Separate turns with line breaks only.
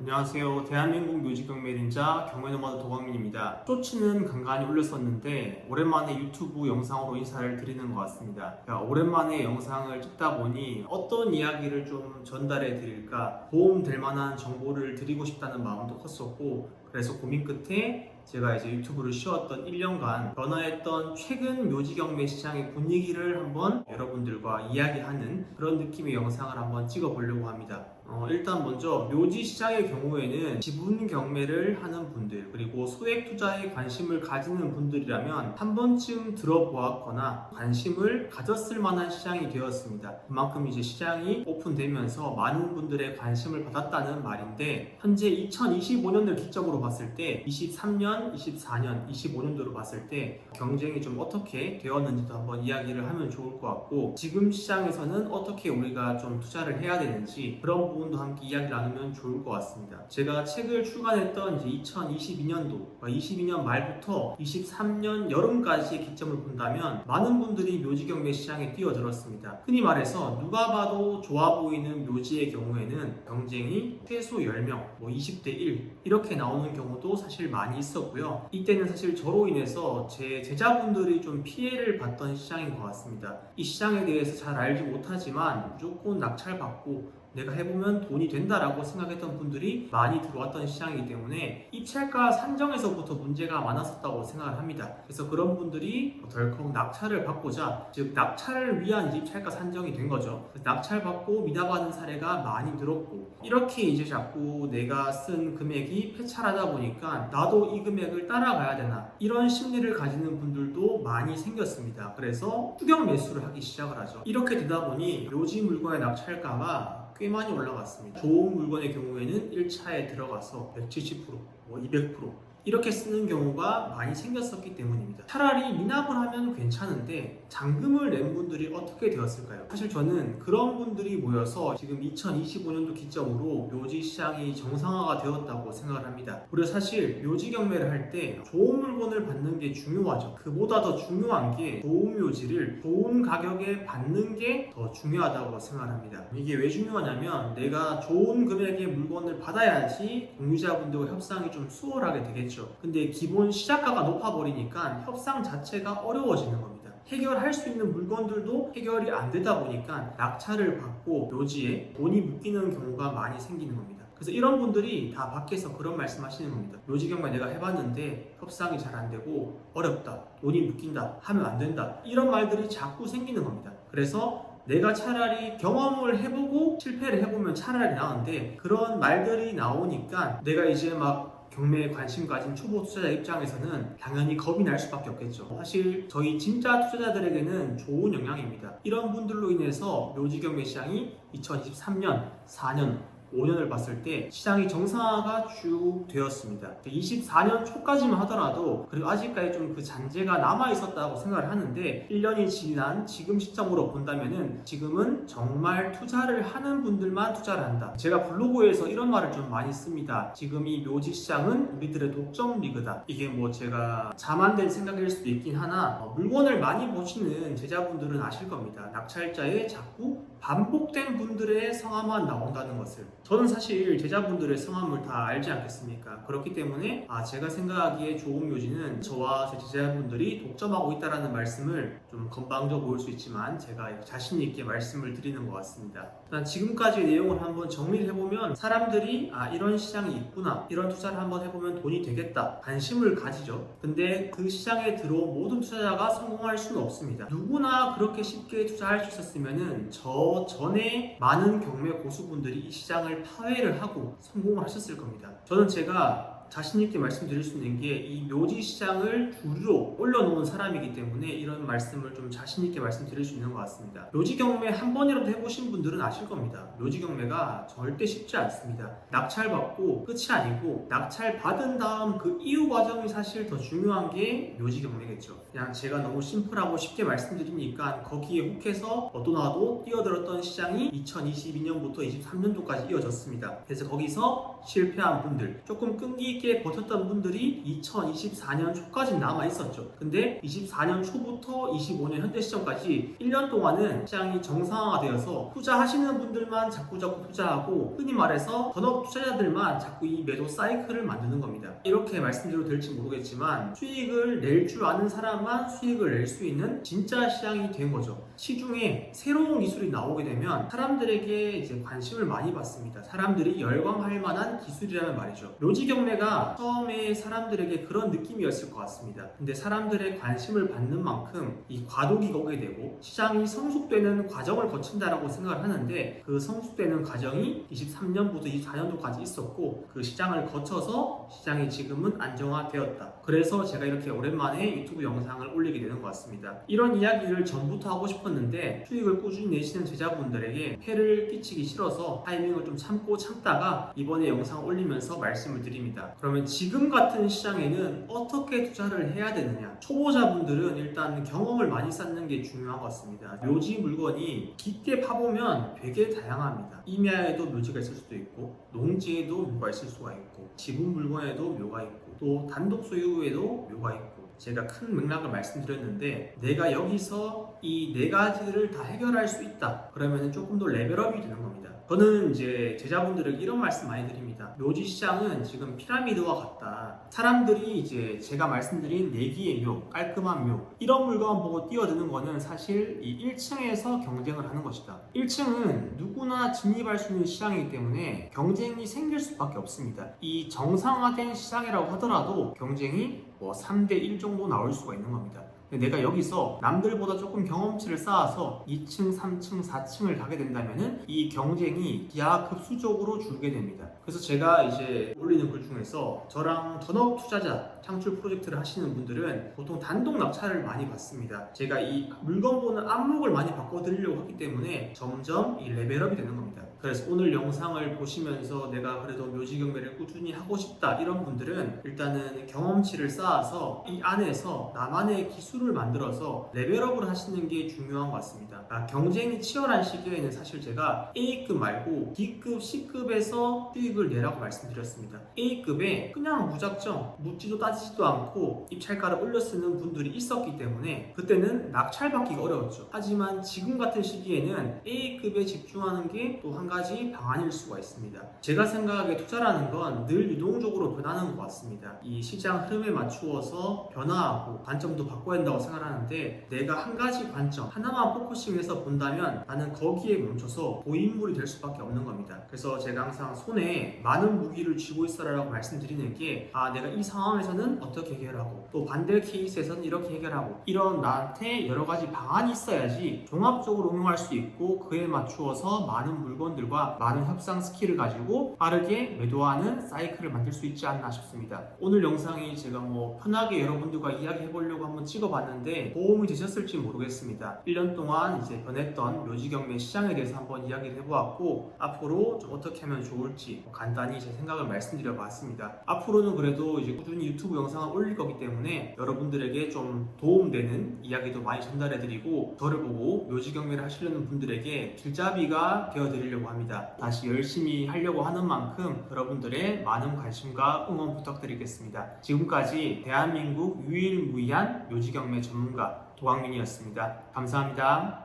안녕하세요. 대한민국 묘지 경매인자 경매노마드 도광민입니다. 쇼츠는 간간히 올렸었는데 오랜만에 유튜브 영상으로 인사를 드리는 것 같습니다. 오랜만에 영상을 찍다 보니 어떤 이야기를 좀 전달해 드릴까, 도움될 만한 정보를 드리고 싶다는 마음도 컸었고, 그래서 고민 끝에 제가 이제 유튜브를 쉬었던 1년간 변화했던 최근 묘지 경매 시장의 분위기를 한번 여러분들과 이야기하는 그런 느낌의 영상을 한번 찍어 보려고 합니다. 일단 먼저 묘지 시장의 경우에는 지분 경매를 하는 분들, 그리고 소액 투자에 관심을 가지는 분들이라면 한 번쯤 들어보았거나 관심을 가졌을 만한 시장이 되었습니다. 그만큼 이제 시장이 오픈되면서 많은 분들의 관심을 받았다는 말인데, 현재 2025년을 기점으로 봤을 때 23년, 24년, 25년도로 봤을 때 경쟁이 좀 어떻게 되었는지도 한번 이야기를 하면 좋을 것 같고, 지금 시장에서는 어떻게 우리가 좀 투자를 해야 되는지 그런 부분도 함께 이야기 나누면 좋을 것 같습니다. 제가 책을 출간했던 이제 2022년도, 22년 말부터 23년 여름까지의 기점을 본다면 많은 분들이 묘지 경매 시장에 뛰어들었습니다. 흔히 말해서 누가 봐도 좋아 보이는 묘지의 경우에는 경쟁이 최소 10명, 20대 1 이렇게 나오는 경우도 사실 많이 있었고요. 이때는 사실 저로 인해서 제 제자분들이 좀 피해를 봤던 시장인 것 같습니다. 이 시장에 대해서 잘 알지 못하지만 무조건 낙찰받고 내가 해보면 돈이 된다라고 생각했던 분들이 많이 들어왔던 시장이기 때문에 입찰가 산정에서부터 문제가 많았었다고 생각을 합니다. 그래서 그런 분들이 덜컥 낙찰을 받고자, 즉 낙찰을 위한 입찰가 산정이 된 거죠. 낙찰받고 미납하는 사례가 많이 늘었고, 이렇게 이제 자꾸 내가 쓴 금액이 폐찰하다 보니까 나도 이 금액을 따라가야 되나, 이런 심리를 가지는 분들도 많이 생겼습니다. 그래서 추격 매수를 하기 시작을 하죠. 이렇게 되다 보니 묘지 물건의 낙찰가가 꽤 많이 올라갔습니다. 좋은 물건의 경우에는 1차에 들어가서 170%, 200% 이렇게 쓰는 경우가 많이 생겼었기 때문입니다. 차라리 미납을 하면 괜찮은데 잔금을 낸 분들이 어떻게 되었을까요? 사실 저는 그런 분들이 모여서 지금 2025년도 기점으로 묘지 시장이 정상화가 되었다고 생각을 합니다. 그리고 사실 묘지 경매를 할 때 좋은 물건을 받는 게 중요하죠. 그보다 더 중요한 게 좋은 묘지를 좋은 가격에 받는 게 더 중요하다고 생각을 합니다. 이게 왜 중요하냐면, 내가 좋은 금액의 물건을 받아야지 공유자분들과 협상이 좀 수월하게 되겠죠. 근데 기본 시작가가 높아버리니까 협상 자체가 어려워지는 겁니다. 해결할 수 있는 물건들도 해결이 안 되다 보니까 낙찰을 받고 묘지에 돈이 묶이는 경우가 많이 생기는 겁니다. 그래서 이런 분들이 다 밖에서 그런 말씀 하시는 겁니다. 묘지 경매 내가 해봤는데 협상이 잘 안 되고 어렵다, 돈이 묶인다, 하면 안 된다, 이런 말들이 자꾸 생기는 겁니다. 그래서 내가 차라리 경험을 해보고 실패를 해보면 차라리 나은데, 그런 말들이 나오니까 내가 이제 막 경매에 관심 가진 초보 투자자 입장에서는 당연히 겁이 날 수밖에 없겠죠. 사실 저희 진짜 투자자들에게는 좋은 영향입니다. 이런 분들로 인해서 묘지 경매 시장이 2023년, 4년, 5년을 봤을 때 시장이 정상화가 쭉 되었습니다. 24년 초까지만 하더라도 그리고 아직까지 좀 그 잔재가 남아 있었다고 생각을 하는데, 1년이 지난 지금 시점으로 본다면은 지금은 정말 투자를 하는 분들만 투자를 한다. 제가 블로그에서 이런 말을 좀 많이 씁니다. 지금 이 묘지 시장은 우리들의 독점 리그다. 이게 제가 자만된 생각일 수도 있긴 하나, 물건을 많이 보시는 제자분들은 아실 겁니다. 낙찰자에 자꾸 반복된 분들의 성함만 나온다는 것을. 저는 사실 제자분들의 성함을 다 알지 않겠습니까? 그렇기 때문에 제가 생각하기에 좋은 묘지는 저와 제 제자분들이 독점하고 있다는 말씀을 좀 건방져 보일 수 있지만 제가 자신 있게 말씀을 드리는 것 같습니다. 일단 지금까지의 내용을 한번 정리를 해보면, 사람들이 이런 시장이 있구나, 이런 투자를 한번 해보면 돈이 되겠다, 관심을 가지죠. 근데 그 시장에 들어온 모든 투자자가 성공할 수는 없습니다. 누구나 그렇게 쉽게 투자할 수 있었으면은 저 전에 많은 경매 고수분들이 이 시장을 파회를 하고 성공을 하셨을 겁니다. 저는 제가 자신있게 말씀드릴 수 있는 게 이 묘지 시장을 주류로 올려놓은 사람이기 때문에 이런 말씀을 좀 자신있게 말씀드릴 수 있는 것 같습니다. 묘지 경매 한 번이라도 해보신 분들은 아실 겁니다. 묘지 경매가 절대 쉽지 않습니다. 낙찰받고 끝이 아니고 낙찰 받은 다음 그 이후 과정이 사실 더 중요한 게 묘지 경매겠죠. 그냥 제가 너무 심플하고 쉽게 말씀드리니까 거기에 혹해서 너도나도 뛰어들었던 시장이 2022년부터 23년도까지 이어졌습니다. 그래서 거기서 실패한 분들, 조금 끈기 있게 버텼던 분들이 2024년 초까지 남아 있었죠. 근데 24년 초부터 25년 현재 시점까지 1년 동안은 시장이 정상화되어서 투자하시는 분들만 자꾸 투자하고, 흔히 말해서 전업 투자자들만 자꾸 이 매도 사이클을 만드는 겁니다. 이렇게 말씀드려도 될지 모르겠지만 수익을 낼 줄 아는 사람만 수익을 낼 수 있는 진짜 시장이 된 거죠. 시중에 새로운 기술이 나오게 되면 사람들에게 이제 관심을 많이 받습니다. 사람들이 열광할 만한 기술이라는 말이죠. 묘지 경매가 처음에 사람들에게 그런 느낌이었을 것 같습니다. 근데 사람들의 관심을 받는 만큼 이 과도기가 오게 되고 시장이 성숙되는 과정을 거친다라고 생각을 하는데, 그 성숙되는 과정이 23년부터 24년도까지 있었고, 그 시장을 거쳐서 시장이 지금은 안정화되었다. 그래서 제가 이렇게 오랜만에 유튜브 영상을 올리게 되는 것 같습니다. 이런 이야기를 전부터 하고 싶었는데 수익을 꾸준히 내시는 제자분들에게 폐를 끼치기 싫어서 타이밍을 좀 참다가 이번에 영상을 올리면서 말씀을 드립니다. 그러면 지금 같은 시장에는 어떻게 투자를 해야 되느냐? 초보자분들은 일단 경험을 많이 쌓는 게 중요한 것 같습니다. 묘지 물건이 깊게 파보면 되게 다양합니다. 임야에도 묘지가 있을 수도 있고, 농지에도 묘가 있을 수가 있고, 지분 물건에도 묘가 있고, 또 단독 소유에도 묘가 있고, 제가 큰 맥락을 말씀드렸는데, 내가 여기서 이 네 가지를 다 해결할 수 있다 그러면 조금 더 레벨업이 되는 겁니다. 저는 이제 제자분들에게 이런 말씀 많이 드립니다. 묘지 시장은 지금 피라미드와 같다. 사람들이 이제 제가 말씀드린 내기의 묘, 깔끔한 묘, 이런 물건 보고 뛰어드는 거는 사실 이 1층에서 경쟁을 하는 것이다. 1층은 누구나 진입할 수 있는 시장이기 때문에 경쟁이 생길 수밖에 없습니다. 이 정상화된 시장이라고 하더라도 경쟁이 3대1 정도 나올 수가 있는 겁니다. 내가 여기서 남들보다 조금 경험치를 쌓아서 2층, 3층, 4층을 가게 된다면 이 경쟁이 기하급수적으로 줄게 됩니다. 그래서 제가 이제 올리는 글 중에서 저랑 전업 투자자 창출 프로젝트를 하시는 분들은 보통 단독 낙찰을 많이 받습니다. 제가 이 물건 보는 안목을 많이 바꿔드리려고 하기 때문에 점점 이 레벨업이 되는 겁니다. 그래서 오늘 영상을 보시면서 내가 그래도 묘지 경매를 꾸준히 하고 싶다 이런 분들은 일단은 경험치를 쌓아서 이 안에서 나만의 기술을 만들어서 레벨업을 하시는 게 중요한 것 같습니다. 경쟁이 치열한 시기에는 사실 제가 A급 말고 B급, C급에서 수익을 내라고 말씀드렸습니다. A급에 그냥 무작정 묻지도 따지지도 않고 입찰가를 올려 쓰는 분들이 있었기 때문에 그때는 낙찰받기가 어려웠죠. 하지만 지금 같은 시기에는 A급에 집중하는 게 또 한 가지 방안일 수가 있습니다. 제가 생각하기에 투자라는 건 늘 유동적으로 변하는 것 같습니다. 이 시장 흐름에 맞추어서 변화하고 관점도 바꿔야 된다고 생각하는데, 내가 한 가지 관점 하나만 포커싱해서 본다면 나는 거기에 멈춰서 고인물이 될 수밖에 없는 겁니다. 그래서 제가 항상 손에 많은 무기를 쥐고 있어라라고 말씀드리는 게, 내가 이 상황에서는 어떻게 해결하고 또 반대 케이스에서는 이렇게 해결하고, 이런 나한테 여러 가지 방안이 있어야지 종합적으로 응용할 수 있고 그에 맞추어서 많은 물건들과 많은 협상 스킬을 가지고 빠르게 매도하는 사이클을 만들 수 있지 않나 싶습니다. 오늘 영상이 제가 편하게 여러분들과 이야기해 보려고 한번 찍어봤는데 도움이 되셨을지 모르겠습니다. 1년 동안 이제 변했던 묘지 경매 시장에 대해서 한번 이야기를 해보았고, 앞으로 좀 어떻게 하면 좋을지 간단히 제 생각을 말씀드려 봤습니다. 앞으로는 그래도 이제 꾸준히 유튜브 영상을 올릴 거기 때문에 여러분들에게 좀 도움되는 이야기도 많이 전달해 드리고, 저를 보고 묘지 경매를 하시려는 분들에게 길잡이가 되어 드리려고 합니다. 다시 열심히 하려고 하는 만큼 여러분들의 많은 관심과 응원 부탁드리겠습니다. 지금까지 대한민국 유일무이한 묘지 경매 전문가 도광민이었습니다. 감사합니다.